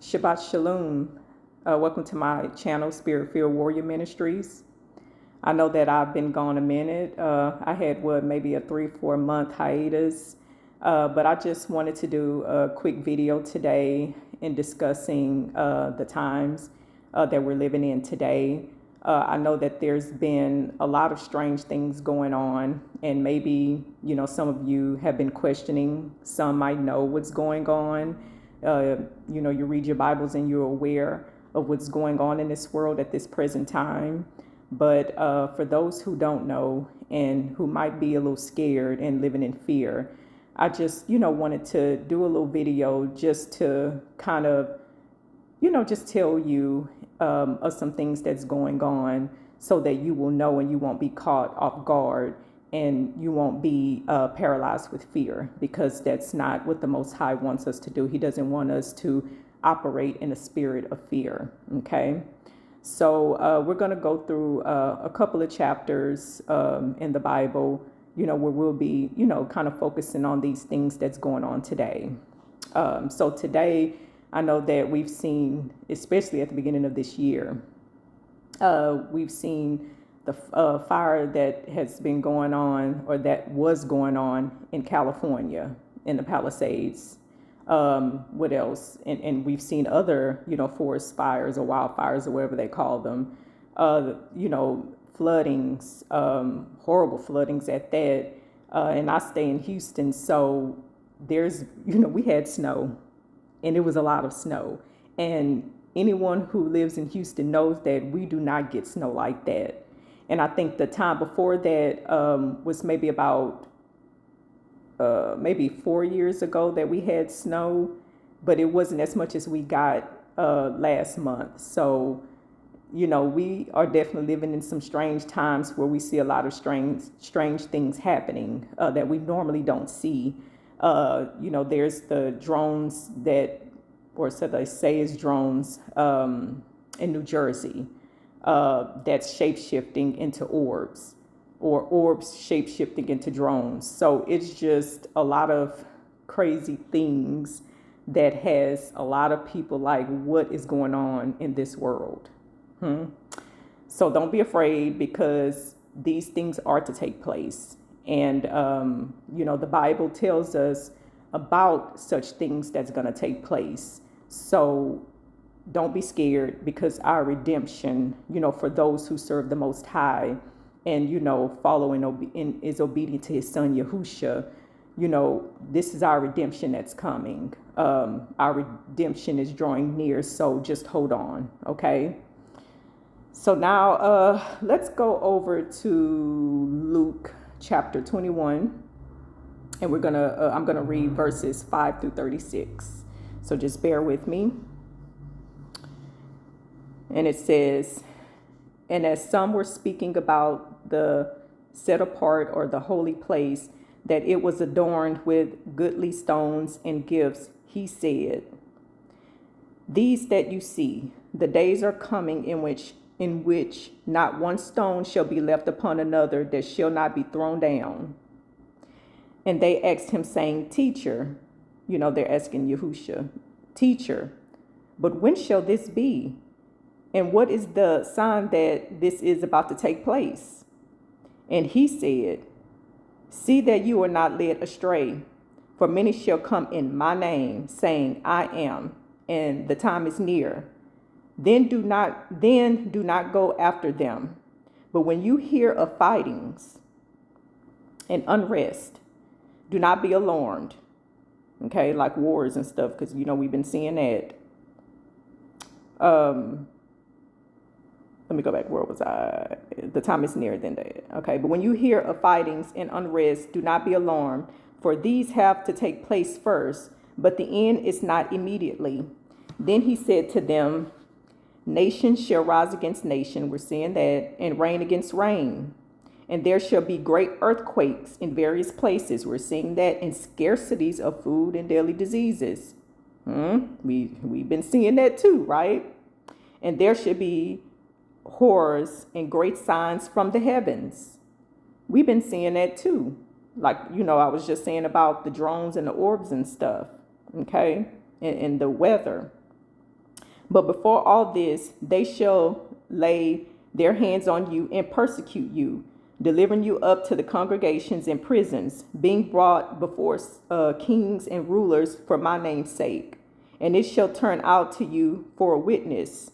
Shabbat Shalum. Welcome to my channel, Spirit Filled Warrior Ministries. I know that I've been gone a minute. I had maybe a 3-4 month hiatus, but I just wanted to do a quick video today in discussing the times that we're living in today. I know that there's been a lot of strange things going on, and maybe some of you have been questioning. Some might know what's going on. You read your Bibles and you're aware of what's going on in this world at this present time. But for those who don't know and who might be a little scared and living in fear, I just, wanted to do a little video just to kind of, just tell you of some things that's going on so that you will know and you won't be caught off guard and you won't be paralyzed with fear, because that's not what the Most High wants us to do. He doesn't want us to operate in a spirit of fear. Okay. So we're going to go through a couple of chapters in the Bible, where we'll be, kind of focusing on these things that's going on today. So today, I know that we've seen, especially at the beginning of this year, we've seen the fire that has been going on, or that was going on in California, in the Palisades. What else? And we've seen other, forest fires or wildfires or whatever they call them. Floodings, horrible floodings at that. And I stay in Houston, so there's, we had snow, and it was a lot of snow. And anyone who lives in Houston knows that we do not get snow like that. And I think the time before that was maybe about maybe 4 years ago that we had snow, but it wasn't as much as we got last month. So, we are definitely living in some strange times where we see a lot of strange things happening that we normally don't see. There's the drones or so they say is drones in New Jersey that's shape-shifting into orbs, or orbs shape-shifting into drones. So it's just a lot of crazy things that has a lot of people like, what is going on in this world? So don't be afraid, because these things are to take place. And, the Bible tells us about such things that's going to take place. So don't be scared, because our redemption, for those who serve the Most High and, following and is obedient to his son, Yahusha, this is our redemption that's coming. Our redemption is drawing near. So just hold on. Okay. So now let's go over to Luke chapter 21, and I'm going to read verses 5 through 36. So just bear with me. And it says, "And as some were speaking about the set apart, or the holy place, that it was adorned with goodly stones and gifts, he said, 'These that you see, the days are coming in which not one stone shall be left upon another that shall not be thrown down.' And they asked him, saying, 'Teacher,'" they're asking Yahusha, "Teacher, but when shall this be? And what is the sign that this is about to take place?' And he said, 'See that you are not led astray, for many shall come in my name, saying, I am, and the time is near. Then do not go after them. But when you hear of fightings and unrest, do not be alarmed.'" Okay, like wars and stuff, because we've been seeing that. Let me go back. Where was I? The time is near than that. Okay, "But when you hear of fightings and unrest, do not be alarmed, for these have to take place first, but the end is not immediately. Then he said to them, Nation shall rise against nation," we're seeing that, "and reign against reign. And there shall be great earthquakes in various places," we're seeing that, "and scarcities of food and daily diseases." We've been seeing that too, right? "And there shall be horrors and great signs from the heavens." We've been seeing that too. Like, I was just saying about the drones and the orbs and stuff. Okay. And the weather. But before all this, they shall lay their hands on you and persecute you, delivering you up to the congregations and prisons, being brought before kings and rulers for my name's sake. And it shall turn out to you for a witness.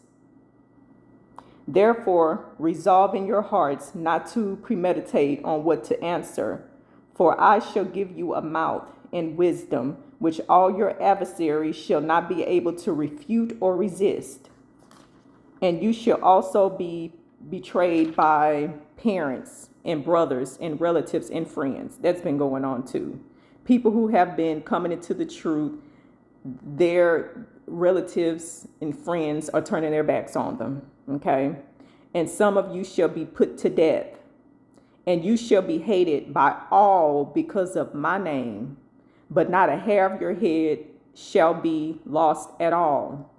Therefore, resolve in your hearts not to premeditate on what to answer, for I shall give you a mouth and wisdom, which all your adversaries shall not be able to refute or resist. And you shall also be betrayed by parents and brothers and relatives and friends. That's been going on too. People who have been coming into the truth, their relatives and friends are turning their backs on them. Okay. And some of you shall be put to death, and you shall be hated by all because of my name, but not a hair of your head shall be lost at all.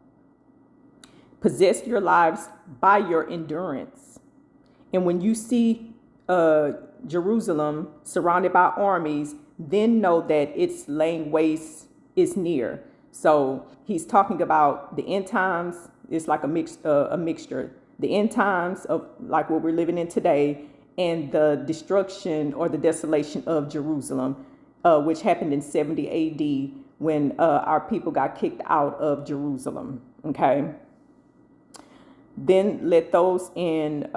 Possess your lives by your endurance. And when you see Jerusalem surrounded by armies, then know that its laying waste is near. So he's talking about the end times. It's like a mixture. The end times of like what we're living in today, and the destruction or the desolation of Jerusalem, which happened in 70 AD when our people got kicked out of Jerusalem. Okay. Then let those in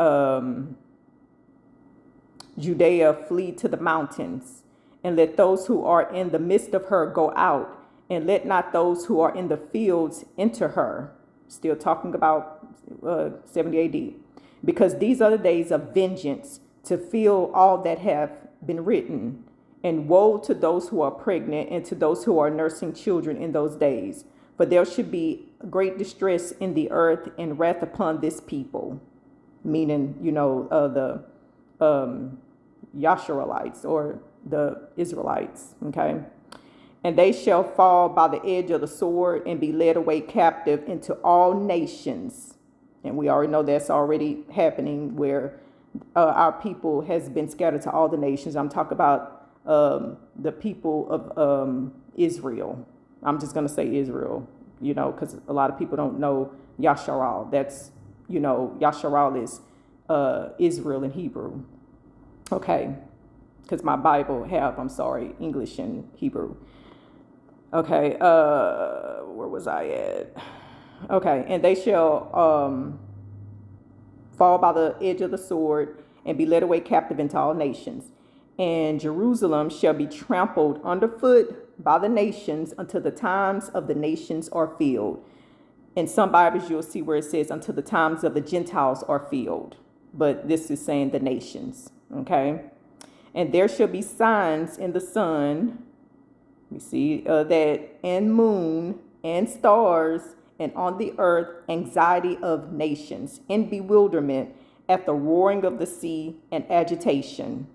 Judea flee to the mountains, and let those who are in the midst of her go out, and let not those who are in the fields enter her. Still talking about 70 AD. Because these are the days of vengeance, to fill all that have been written. And woe to those who are pregnant and to those who are nursing children in those days. For there should be great distress in the earth and wrath upon this people. Meaning, the Yasharites or the Israelites. Okay. And they shall fall by the edge of the sword and be led away captive into all nations. And we already know that's already happening, where our people has been scattered to all the nations. I'm talking about the people of Israel. I'm just going to say Israel, because a lot of people don't know Yasharal. That's, Yasharal is Israel in Hebrew. Okay. Because my Bible English and Hebrew. Okay. Where was I at? Okay. And they shall fall by the edge of the sword and be led away captive into all nations. And Jerusalem shall be trampled underfoot by the nations until the times of the nations are filled. In some Bibles, you'll see where it says until the times of the Gentiles are filled. But this is saying the nations. Okay. And there shall be signs in the sun. We see that, and moon and stars, and on the earth anxiety of nations, in bewilderment at the roaring of the sea and agitation.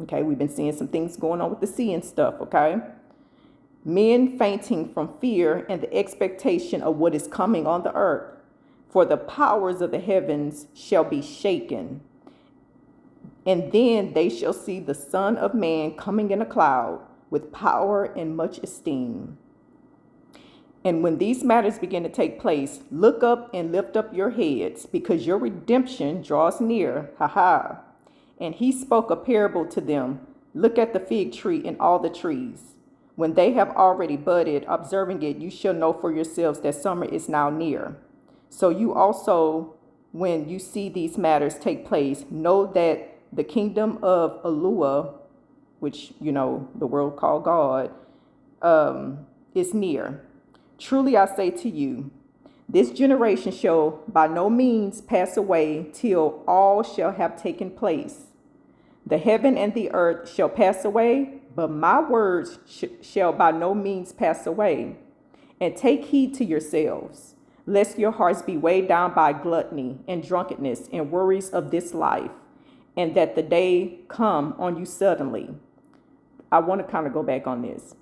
Okay, we've been seeing some things going on with the sea and stuff, okay? Men fainting from fear and the expectation of what is coming on the earth. For the powers of the heavens shall be shaken. And then they shall see the Son of Man coming in a cloud with power and much esteem. And when these matters begin to take place, look up and lift up your heads, because your redemption draws near. Ha ha. And he spoke a parable to them. Look at the fig tree and all the trees. When they have already budded, observing it, you shall know for yourselves that summer is now near. So you also, when you see these matters take place, know that the kingdom of Elua, which, the world called God, is near. Truly I say to you, this generation shall by no means pass away till all shall have taken place. The heaven and the earth shall pass away, but my words shall by no means pass away. And take heed to yourselves, lest your hearts be weighed down by gluttony and drunkenness and worries of this life, and that the day come on you suddenly. I want to kind of go back on this.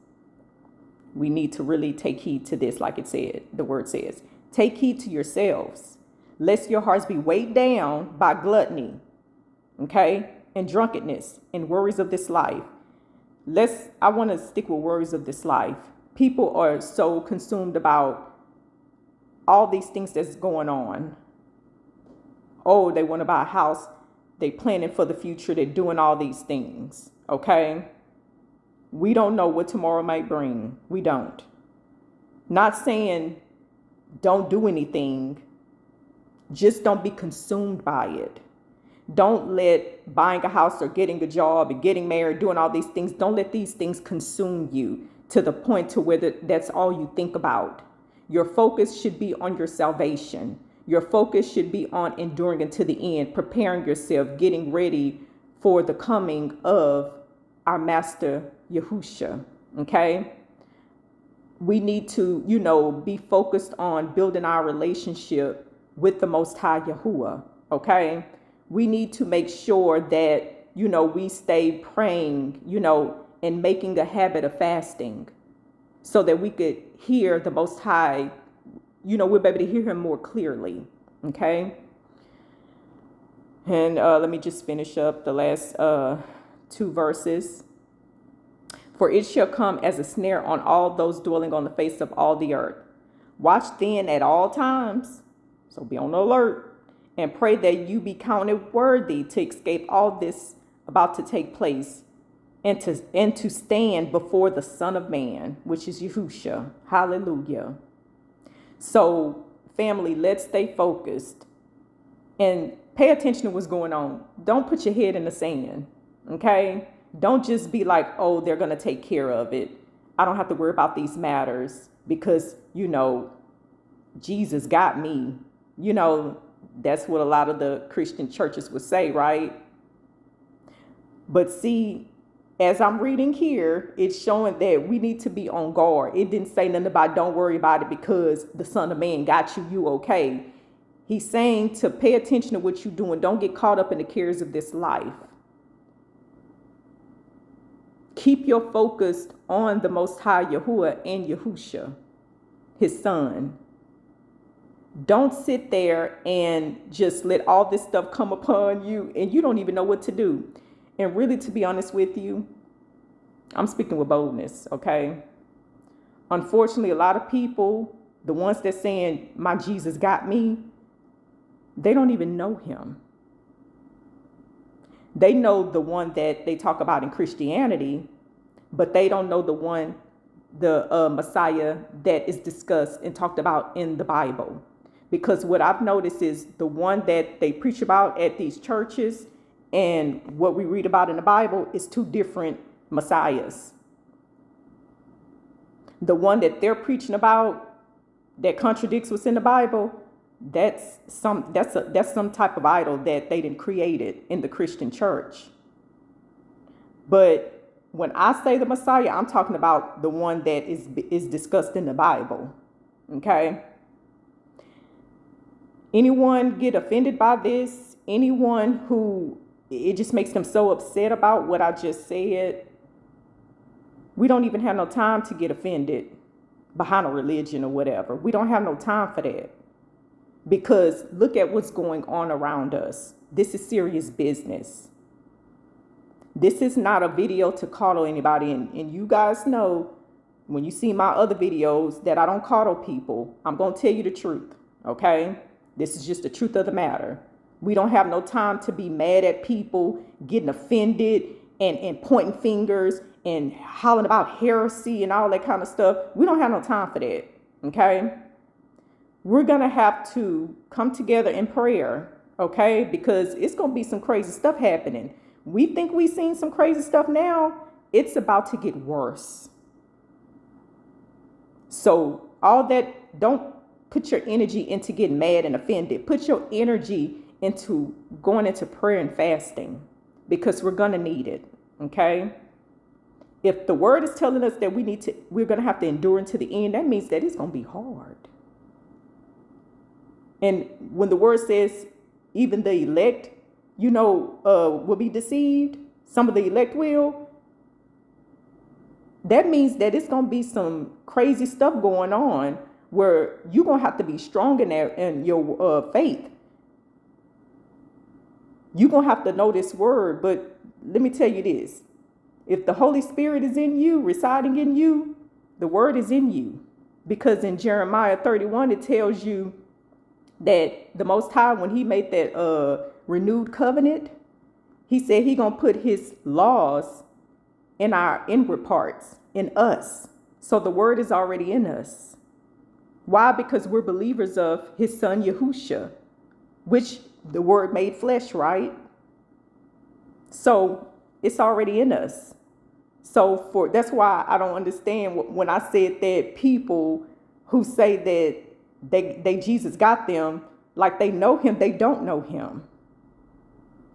We need to really take heed to this, like it said, the word says. Take heed to yourselves, lest your hearts be weighed down by gluttony, okay, and drunkenness and worries of this life. I want to stick with worries of this life. People are so consumed about all these things that's going on. Oh, they want to buy a house. They planning for the future. They're doing all these things. Okay. We don't know what tomorrow might bring. We don't. Not saying don't do anything. Just don't be consumed by it. Don't let buying a house or getting a job and getting married, doing all these things, don't let these things consume you to the point to where that's all you think about. Your focus should be on your salvation. Your focus should be on enduring until the end, preparing yourself, getting ready for the coming of our Master Yahusha. Okay? We need to, be focused on building our relationship with the Most High Yahuwah. Okay? We need to make sure that, we stay praying, and making a habit of fasting so that we could hear the Most High, we'll be able to hear him more clearly. Okay? And let me just finish up the last 2 verses. For it shall come as a snare on all those dwelling on the face of all the earth. Watch then at all times, so be on the alert, and pray that you be counted worthy to escape all this about to take place, and to stand before the Son of Man, which is Yahusha. Hallelujah. So, family, let's stay focused and pay attention to what's going on. Don't put your head in the sand, okay? Don't just be like, oh, they're going to take care of it. I don't have to worry about these matters because, Jesus got me. That's what a lot of the Christian churches would say, right? But see, as I'm reading here, it's showing that we need to be on guard. It didn't say nothing about don't worry about it because the Son of Man got you, you okay. He's saying to pay attention to what you're doing. Don't get caught up in the cares of this life. Keep your focus on the Most High Yahuwah and Yahusha, his son. Don't sit there and just let all this stuff come upon you and you don't even know what to do. And really, to be honest with you, I'm speaking with boldness, okay? Unfortunately, a lot of people, the ones that's saying, my Jesus got me, they don't even know him. They know the one that they talk about in Christianity, but they don't know the Messiah that is discussed and talked about in the Bible. Because what I've noticed is the one that they preach about at these churches and what we read about in the Bible is 2 different Messiahs. The one that they're preaching about that contradicts what's in the Bible, that's some type of idol that they didn't create it in the Christian church. But when I say the Messiah, I'm talking about the one that is discussed in the Bible. Okay? Anyone get offended by this? Anyone who it just makes them so upset about what I just said? We don't even have no time to get offended behind a religion or whatever. We don't have no time for that. Because look at what's going on around us. This is serious business. This is not a video to coddle anybody. And you guys know when you see my other videos that I don't coddle people. I'm going to tell you the truth. Okay? This is just the truth of the matter. We don't have no time to be mad at people, getting offended and pointing fingers and hollering about heresy and all that kind of stuff. We don't have no time for that. Okay? We're going to have to come together in prayer. Okay? Because it's going to be some crazy stuff happening. We think we've seen some crazy stuff now. It's about to get worse. So all that, don't put your energy into getting mad and offended. Put your energy into going into prayer and fasting because we're going to need it. Okay? If the word is telling us that we're going to have to endure until the end, that means that it's going to be hard. And when the word says even the elect, will be deceived, some of the elect will, that means that it's going to be some crazy stuff going on where you're going to have to be strong in your faith. You're going to have to know this word. But let me tell you this. If the Holy Spirit is in you, residing in you, the word is in you. Because in Jeremiah 31, it tells you that the Most High, when he made that renewed covenant, he said he gonna put his laws in our inward parts, in us. So the word is already in us. Why? Because we're believers of his son Yahusha, which the word made flesh, right? So it's already in us. So that's why I don't understand when I said that people who say that they Jesus got them, like they know him, they don't know him.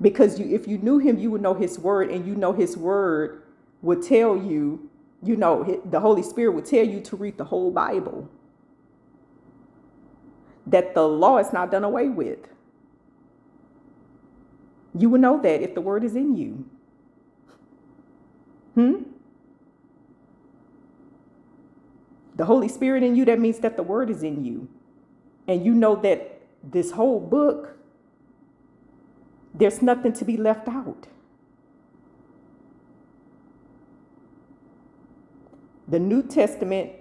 Because if you knew him, you would know his word, and you know his word would tell you, the Holy Spirit would tell you to read the whole Bible. That the law is not done away with. You will know that if the word is in you. The Holy Spirit in you, that means that the word is in you. And you know that this whole book, there's nothing to be left out. The New Testament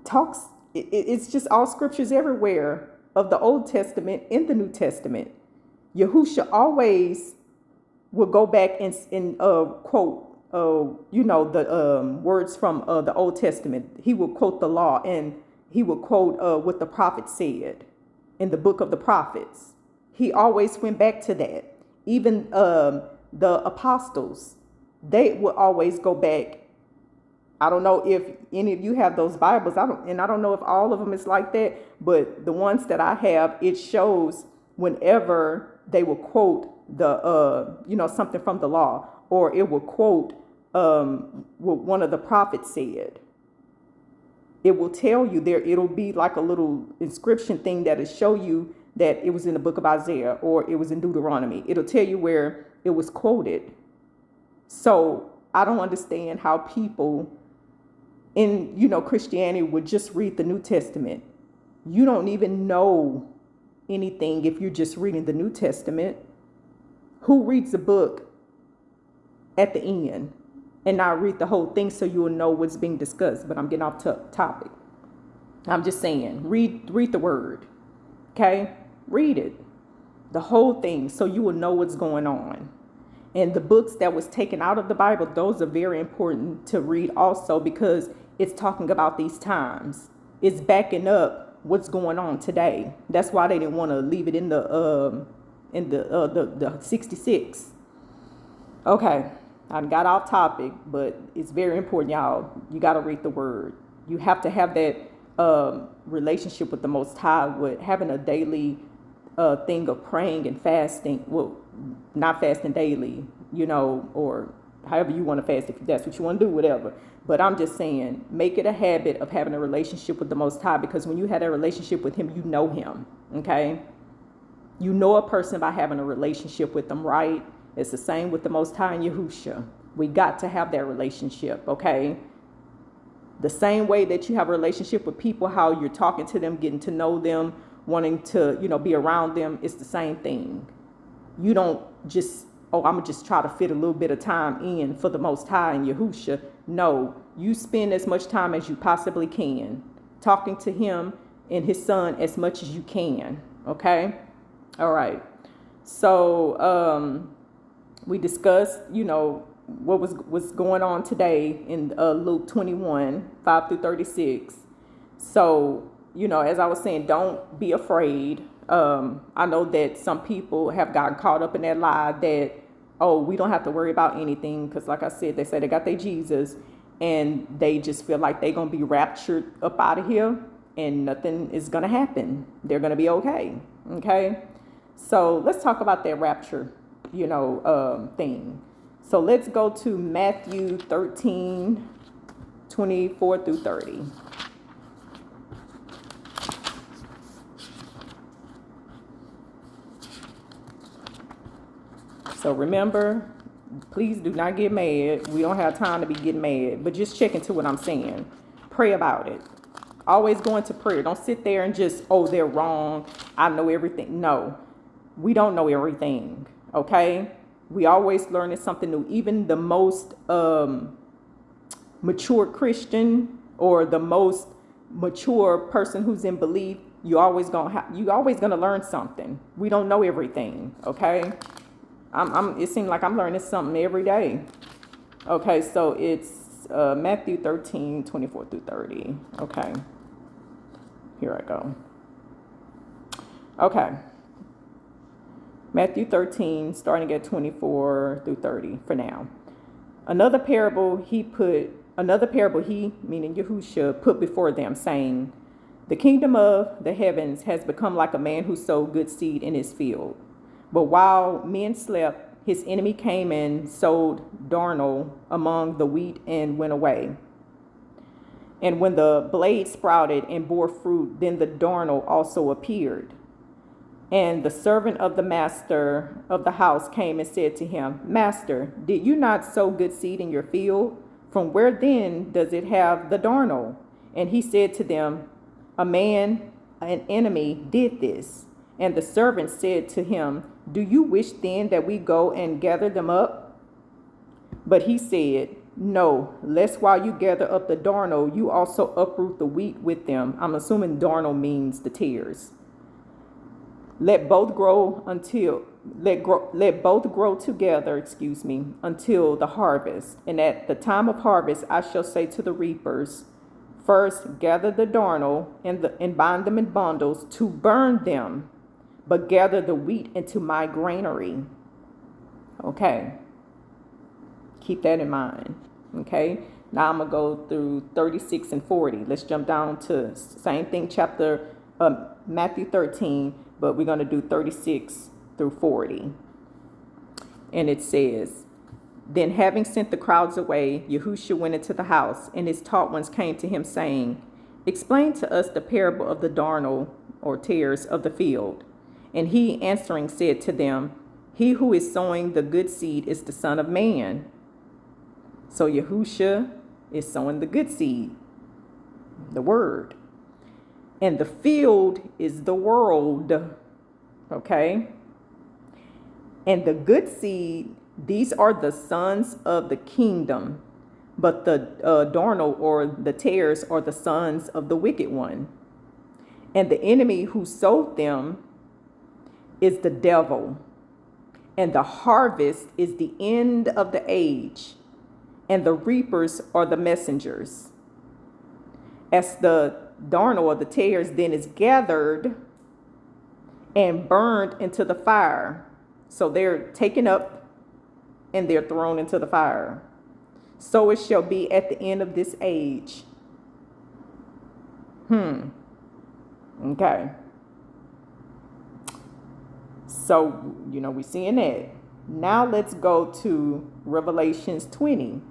talks, it's just all scriptures everywhere of the Old Testament in the New Testament. Yahusha always will go back and quote, the words from the Old Testament. He will quote the law, and he will quote what the prophet said in the book of the prophets. He always went back to that. Even the apostles, they would always go back. I don't know if any of you have those Bibles. I don't know if all of them is like that, but the ones that I have, it shows whenever they will quote the something from the law, or it will quote what one of the prophets said. It will tell you there. It'll be like a little inscription thing that will show you that it was in the book of Isaiah or it was in Deuteronomy. It'll tell you where it was quoted. So I don't understand how people in, Christianity would just read the New Testament. You don't even know anything if you're just reading the New Testament. Who reads the book at the end and not read the whole thing so you will know what's being discussed? But I'm getting off topic. I'm just saying, read the word. Okay? Read it. The whole thing so you will know what's going on. And the books that was taken out of the Bible, those are very important to read also, because it's talking about these times. It's backing up what's going on today. That's why they didn't want to leave it in the 66. Okay, I got off topic, but it's very important, y'all. You got to read the word. You have to have that relationship with the Most High, with having a daily thing of praying and fasting. Well, not fasting daily, or however you want to fast, if that's what you want to do, whatever. But I'm just saying, make it a habit of having a relationship with the Most High, because when you have a relationship with him, you know him, okay? You know a person by having a relationship with them, right? It's the same with the Most High and Yahusha. We got to have that relationship, okay? The same way that you have a relationship with people, how you're talking to them, getting to know them, wanting to, be around them, it's the same thing. You don't just, I'm going to just try to fit a little bit of time in for the Most High and Yahusha. No, you spend as much time as you possibly can talking to him and his son as much as you can, okay? All right. So we discussed, what was going on today in Luke 21, 5 through 36. So, as I was saying, don't be afraid. I know that some people have gotten caught up in that lie that, we don't have to worry about anything, because like I said, they say they got their Jesus and they just feel like they're going to be raptured up out of here and nothing is going to happen. They're going to be okay. Okay. So let's talk about that rapture, thing. So let's go to Matthew 13, 24 through 30. So remember, please do not get mad. We don't have time to be getting mad, but just check into what I'm saying. Pray about it. Always go into prayer. Don't sit there and just, they're wrong. I know everything. No, we don't know everything. Okay. We always learning something new. Even the most mature Christian, or the most mature person who's in belief, you always gonna learn something. We don't know everything, okay? It seems like I'm learning something every day. Okay, so it's Matthew 13, 24 through 30. Okay, here I go. Okay, Matthew 13, starting at 24 through 30 for now. Another parable he, meaning Yahushua, put before them, saying, the kingdom of the heavens has become like a man who sowed good seed in his field. But while men slept, his enemy came and sowed darnel among the wheat and went away. And when the blade sprouted and bore fruit, then the darnel also appeared. And the servant of the master of the house came and said to him, Master, did you not sow good seed in your field? From where then does it have the darnel? And he said to them, an enemy, did this. And the servant said to him, do you wish then that we go and gather them up? But he said, no, lest while you gather up the darnel, you also uproot the wheat with them. I'm assuming darnel means the tares. Let both grow together, until the harvest. And at the time of harvest, I shall say to the reapers, first gather the darnel and bind them in bundles to burn them, but gather the wheat into my granary. Okay. Keep that in mind. Okay. Now I'm going to go through 36 and 40. Let's jump down to same thing, Matthew 13, but we're going to do 36 through 40. And it says, then having sent the crowds away, Yahushua went into the house, and his taught ones came to him, saying, explain to us the parable of the darnel or tares of the field. And he answering said to them, he who is sowing the good seed is the Son of Man. So Yahushua is sowing the good seed, the word. And the field is the world. Okay? And the good seed, these are the sons of the kingdom. But the darnel or the tares are the sons of the wicked one. And the enemy who sowed them is the devil. And the harvest is the end of the age. And the reapers are the messengers. As the darnel or the tares then is gathered and burned into the fire. So they're taken up and they're thrown into the fire. So it shall be at the end of this age. Okay. So, we're seeing that. Now let's go to Revelations 20.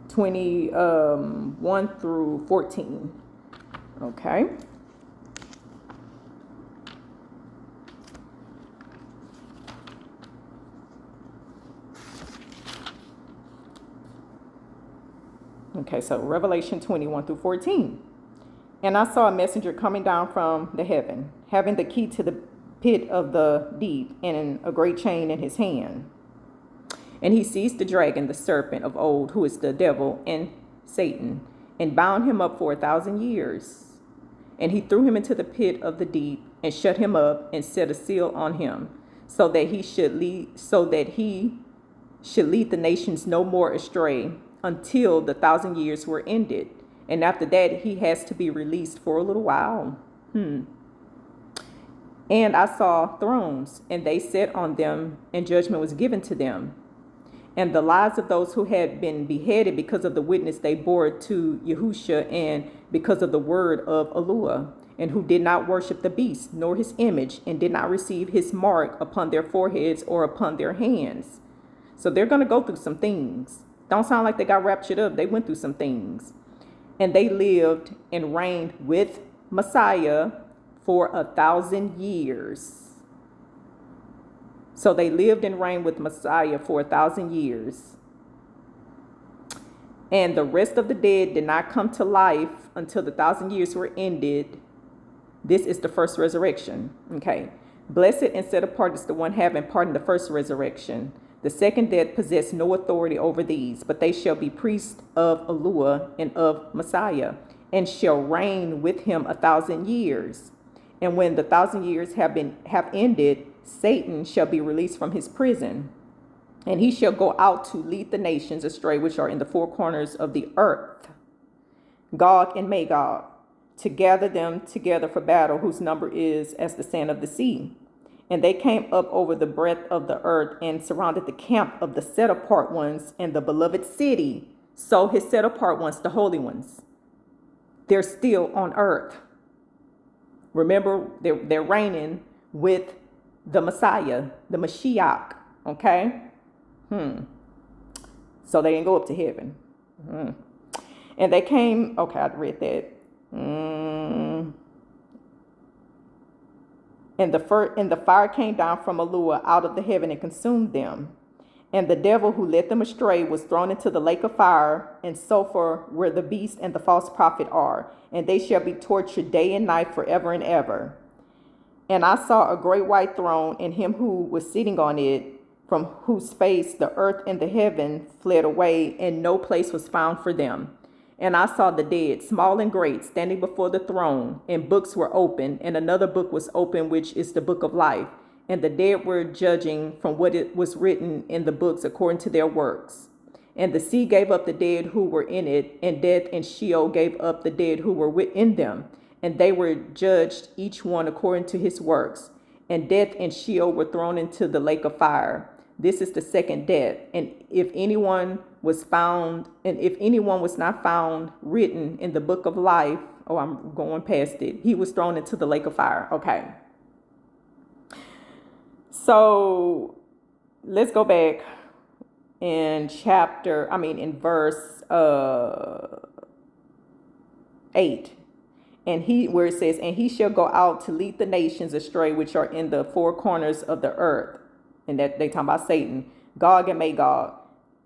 21 through 14. Okay. Okay, so Revelation 21 through 14. And I saw a messenger coming down from the heaven, having the key to the pit of the deep and a great chain in his hand. And he seized the dragon, the serpent of old, who is the devil and Satan, and bound him up for 1,000 years. And he threw him into the pit of the deep and shut him up and set a seal on him, so that he should lead the nations no more astray until the 1,000 years were ended. And after that, he has to be released for a little while. And I saw thrones, and they sat on them, and judgment was given to them. And the lives of those who had been beheaded because of the witness they bore to Yahushua and because of the word of Eluah, and who did not worship the beast nor his image, and did not receive his mark upon their foreheads or upon their hands. So they're going to go through some things. Don't sound like they got raptured up. They went through some things. And they lived and reigned with Messiah for 1,000 years. So they lived and reigned with Messiah for 1,000 years. And the rest of the dead did not come to life until the 1,000 years were ended. This is the first resurrection. Okay. Blessed and set apart is the one having part in the first resurrection. The second death possessed no authority over these, but they shall be priests of Elua and of Messiah, and shall reign with him 1,000 years. And when the 1,000 years have ended, Satan shall be released from his prison, and he shall go out to lead the nations astray which are in the four corners of the earth, Gog and Magog, to gather them together for battle, whose number is as the sand of the sea. And they came up over the breadth of the earth and surrounded the camp of the set apart ones and the beloved city. So his set apart ones, the holy ones, they're still on earth. Remember, they're reigning with the Messiah, the Mashiach. Okay. So they didn't go up to heaven. And they came. Okay, I read that. And the fire came down from Elua out of the heaven and consumed them. And the devil who led them astray was thrown into the lake of fire and sulfur, where the beast and the false prophet are, and they shall be tortured day and night forever and ever. And I saw a great white throne, and him who was sitting on it, from whose face the earth and the heaven fled away, and no place was found for them. And I saw the dead, small and great, standing before the throne, and books were opened, and another book was opened, which is the book of life. And the dead were judging from what it was written in the books according to their works. And the sea gave up the dead who were in it, and death and Sheol gave up the dead who were within them. And they were judged, each one according to his works. And death and Sheol were thrown into the lake of fire. This is the second death. And if anyone was not found written in the book of life, I'm going past it, he was thrown into the lake of fire. Okay. So let's go back in verse 8. Where it says, and he shall go out to lead the nations astray, which are in the four corners of the earth. And that they talking about Satan, Gog and Magog,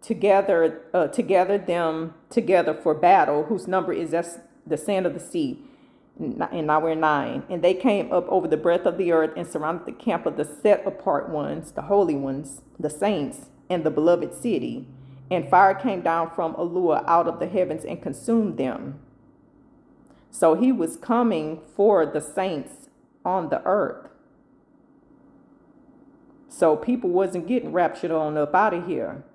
together them together for battle, whose number is as the sand of the sea. And now we're 9. And they came up over the breadth of the earth and surrounded the camp of the set apart ones, the holy ones, the saints, and the beloved city. And fire came down from Elua out of the heavens and consumed them. So he was coming for the saints on the earth. So people wasn't getting raptured on up out of here.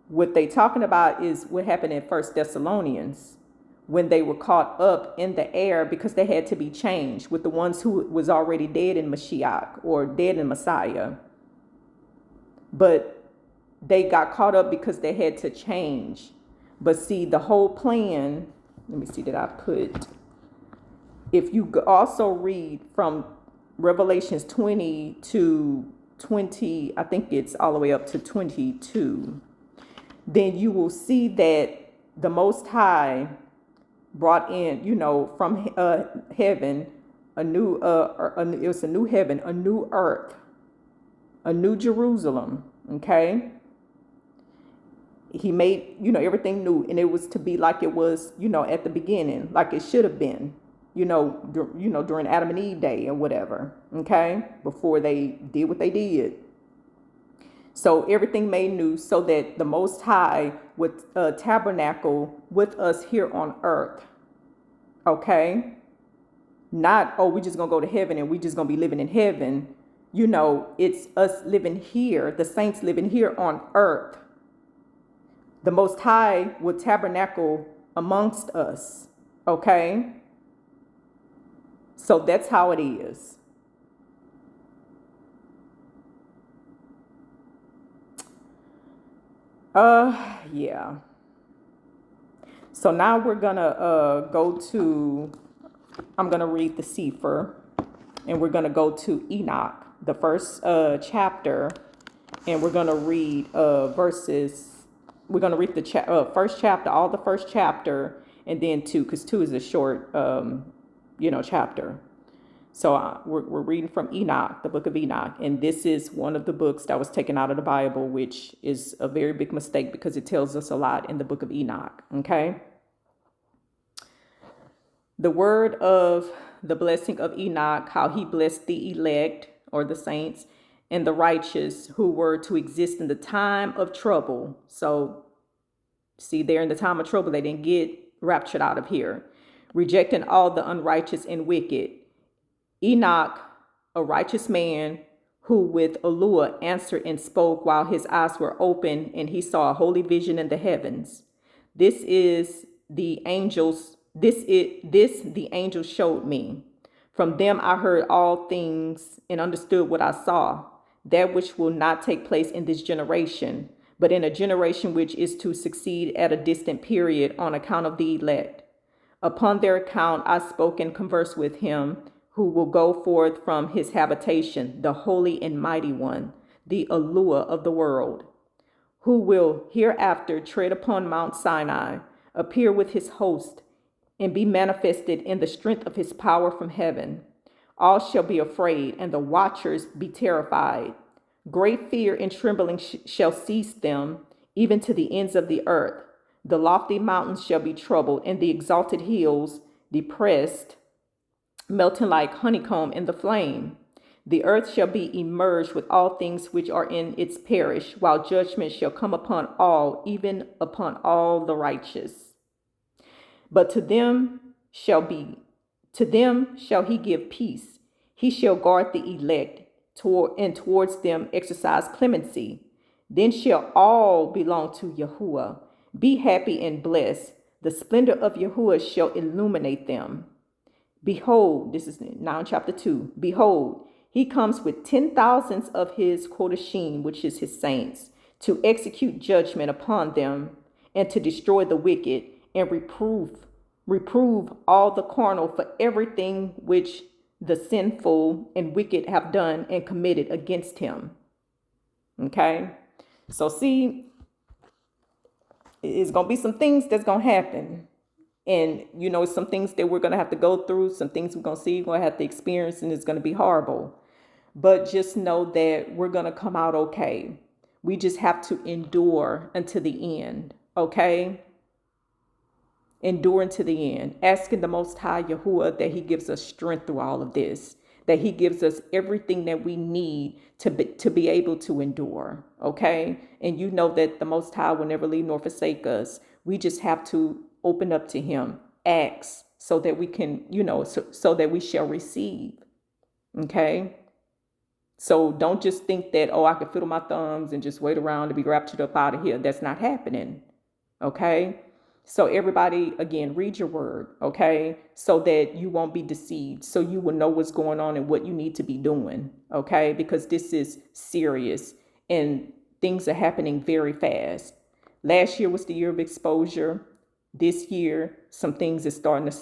What they talking about is what happened in 1 Thessalonians, when they were caught up in the air because they had to be changed with the ones who was already dead in Mashiach or dead in Messiah. But they got caught up because they had to change. But see, the whole plan, let me see that I put, if you also read from Revelations 20 to 20, I think it's all the way up to 22, then you will see that the Most High brought in, from heaven, it was a new heaven, a new earth, a new Jerusalem. Okay. He made, everything new, and it was to be like it was, at the beginning, like it should have been, during Adam and Eve day or whatever. Okay. Before they did what they did. So everything made new so that the Most High would tabernacle with us here on earth. Okay. Not, we're just going to go to heaven and we're just going to be living in heaven. It's us living here, the saints living here on earth. The Most High would tabernacle amongst us. Okay. So that's how it is. Yeah. So now we're gonna I'm gonna read the Sefer, and we're gonna go to Enoch, the first chapter, and we're gonna read verses. We're gonna read the first chapter, all the first chapter, and then 2, because 2 is a short, chapter. So we're reading from Enoch, the book of Enoch. And this is one of the books that was taken out of the Bible, which is a very big mistake because it tells us a lot in the book of Enoch. Okay. The word of the blessing of Enoch, how he blessed the elect or the saints, and the righteous who were to exist in the time of trouble. So, see, they're in the time of trouble. They didn't get raptured out of here. Rejecting all the unrighteous and wicked. Enoch, a righteous man, who with allure answered and spoke while his eyes were open, and he saw a holy vision in the heavens. This the angels showed me. From them I heard all things and understood what I saw, that which will not take place in this generation, but in a generation which is to succeed at a distant period, on account of the elect. Upon their account I spoke and conversed with him who will go forth from his habitation, the holy and mighty one, the allure of the world, who will hereafter tread upon Mount Sinai, appear with his host, and be manifested in the strength of his power from heaven. All shall be afraid, and the watchers be terrified. Great fear and trembling shall seize them, even to the ends of the earth. The lofty mountains shall be troubled, and the exalted hills depressed, melting like honeycomb in the flame. The earth shall be immersed with all things which are in its parish, while judgment shall come upon all, even upon all the righteous. But to them shall he give peace. He shall guard the elect, towards them exercise clemency. Then shall all belong to Yahuwah. Be happy and blessed. The splendor of Yahuwah shall illuminate them. Behold, this is now in chapter 2. Behold, he comes with 10,000s of his Kodashim, which is his saints, to execute judgment upon them, and to destroy the wicked, and reprove all the carnal for everything which the sinful and wicked have done and committed against him. Okay? So see, it's going to be some things that's going to happen. And, some things that we're going to have to go through, some things we're going to see, we're going to have to experience, and it's going to be horrible. But just know that we're going to come out okay. We just have to endure until the end, okay? Endure until the end. Asking the Most High Yahuwah that he gives us strength through all of this, that he gives us everything that we need to be able to endure, okay? And you know that the Most High will never leave nor forsake us. We just have to open up to him, ask, so that we can, so that we shall receive, okay? So don't just think that, I can fiddle my thumbs and just wait around to be raptured up out of here. That's not happening, okay? So everybody, again, read your word, okay? So that you won't be deceived, so you will know what's going on and what you need to be doing, okay? Because this is serious and things are happening very fast. Last year was the year of exposure. This year, some things are starting to,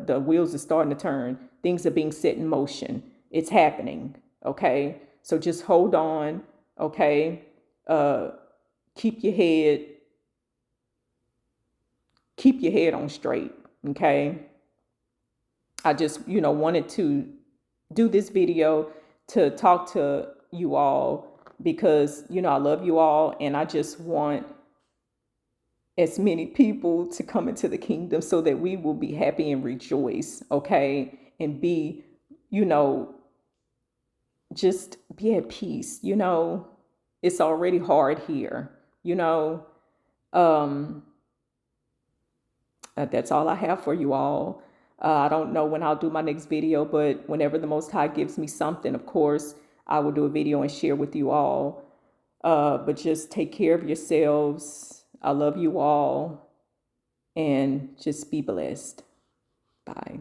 the wheels are starting to turn. Things are being set in motion. It's happening, okay? So just hold on, okay? Keep your head on straight, okay? I just, wanted to do this video to talk to you all because, I love you all, and I just want as many people to come into the kingdom so that we will be happy and rejoice, okay? And be, just be at peace, It's already hard here, That's all I have for you all. I don't know when I'll do my next video, but whenever the Most High gives me something, of course, I will do a video and share with you all. But just take care of yourselves. I love you all. And just be blessed. Bye.